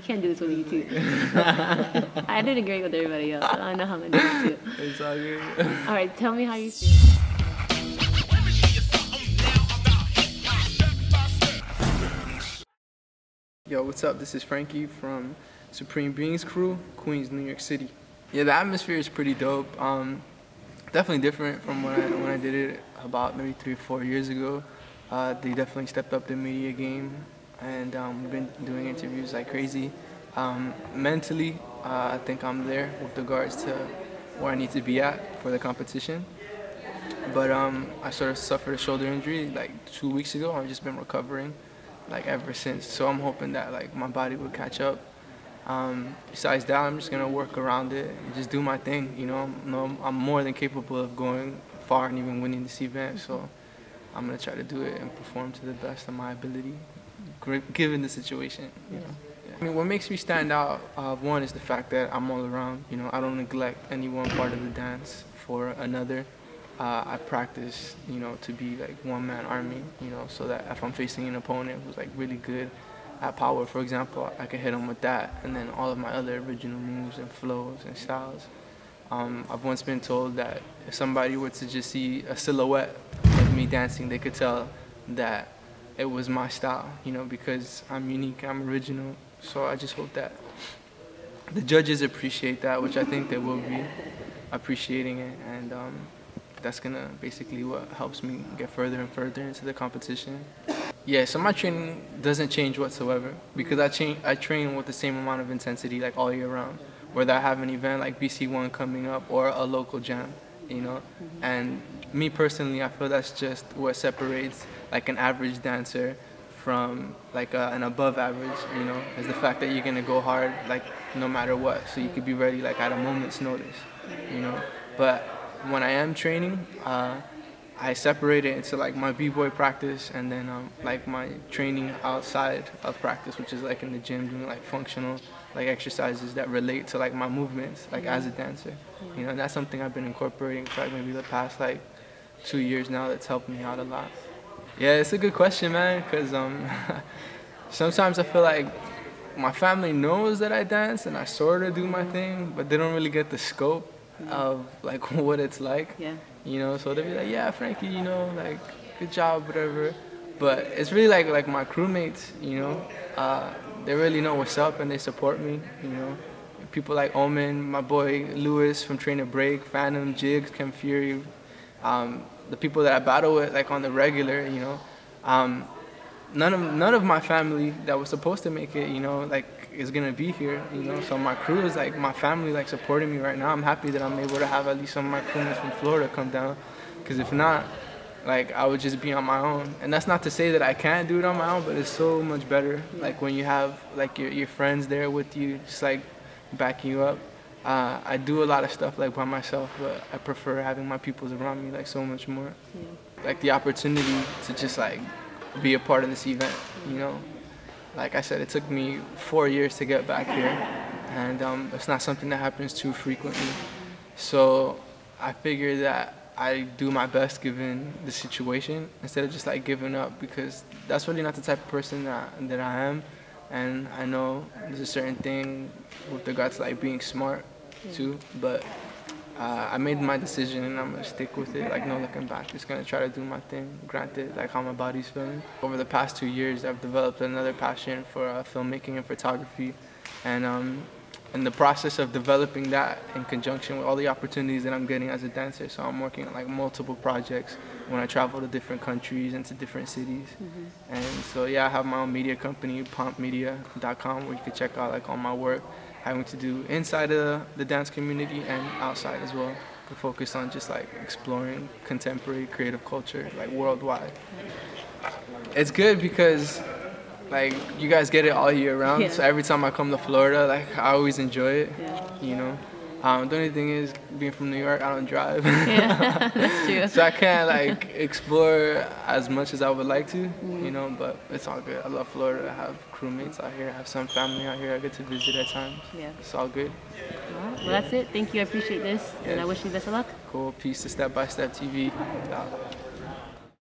can't do this with you too. I did great with everybody else, so I know how I'm gonna do it too. It's all good. All right, tell me how you feel. Yo, what's up? This is Frankie from Supreme Beingz crew, Queens, New York City. Yeah, the atmosphere is pretty dope. Definitely different from when I did it about maybe 3 or 4 years ago. They definitely stepped up the media game, and we've been doing interviews like crazy. Mentally, I think I'm there with regards to where I need to be at for the competition. But I sort of suffered a shoulder injury like 2 weeks ago. I've just been recovering like ever since. So I'm hoping that like my body will catch up. Besides that, I'm just gonna work around it and just do my thing. You know, I'm more than capable of going far and even winning this event. So I'm gonna try to do it and perform to the best of my ability, given the situation. You know. Yeah. I mean, what makes me stand out, one is the fact that I'm all around. You know, I don't neglect any one part of the dance for another. I practice, you know, to be like one-man army, you know, so that if I'm facing an opponent who's like really good at power, for example, I can hit him with that, and then all of my other original moves and flows and styles. I've once been told that if somebody were to just see a silhouette of me dancing, they could tell that it was my style, you know, because I'm unique, I'm original. So I just hope that the judges appreciate that, which I think they will be appreciating it, and that's gonna basically what helps me get further and further into the competition. Yeah, so my training doesn't change whatsoever because I train with the same amount of intensity like all year round, whether I have an event like BC1 coming up or a local jam, you know. And me personally, I feel that's just what separates like an average dancer from like an above average, you know, is the fact that you're gonna go hard like no matter what, so you could be ready like at a moment's notice, you know. But when I am training, I separate it into like my b-boy practice and then like my training outside of practice, which is like in the gym doing like functional like exercises that relate to like my movements like as a dancer. You know, and that's something I've been incorporating for like maybe the past like 2 years now. That's helped me out a lot. Yeah, it's a good question, man, because sometimes I feel like my family knows that I dance and I sort of do my thing, but they don't really get the scope of like what it's like. Yeah. You know, so they'll be like, yeah, Frankie, you know, like good job, whatever. But it's really like my crewmates, you know, they really know what's up and they support me, you know. People like Omen, my boy Lewis from Train to Break, Phantom, Jigs, Kem Fury, the people that I battle with like on the regular, you know. None of my family that was supposed to make it, you know, like is gonna be here, you know. So my crew is like my family, like supporting me right now. I'm happy that I'm able to have at least some of my crewmates from Florida come down, because if not, like I would just be on my own. And that's not to say that I can't do it on my own, but it's so much better like when you have like your friends there with you, just like backing you up. I do a lot of stuff like by myself, but I prefer having my peoples around me like so much more. Like the opportunity to just like be a part of this event, you know. Like I said, it took me 4 years to get back here, and it's not something that happens too frequently. So I figured that I do my best given the situation instead of just like giving up, because that's really not the type of person that I am. And I know there's a certain thing with regards to like being smart too, but I made my decision and I'm gonna stick with it, like no looking back. Just gonna try to do my thing, granted like how my body's feeling. Over the past 2 years, I've developed another passion for filmmaking and photography, and in the process of developing that in conjunction with all the opportunities that I'm getting as a dancer, so I'm working on like multiple projects when I travel to different countries and to different cities. And so yeah, I have my own media company, pompmedia.com, where you can check out like all my work, having to do inside of the dance community and outside as well. We focus on just like exploring contemporary creative culture like worldwide. It's good because like you guys get it all year round, so every time I come to Florida, like I always enjoy it, you know. The only thing is, being from New York, I don't drive. Yeah, that's true. So I can't like explore as much as I would like to, you know, but it's all good. I love Florida. I have crewmates out here. I have some family out here I get to visit at times. Yeah. It's all good. Well, that's it. Thank you. I appreciate this, and I wish you best of luck. Cool. Peace to SXSTV.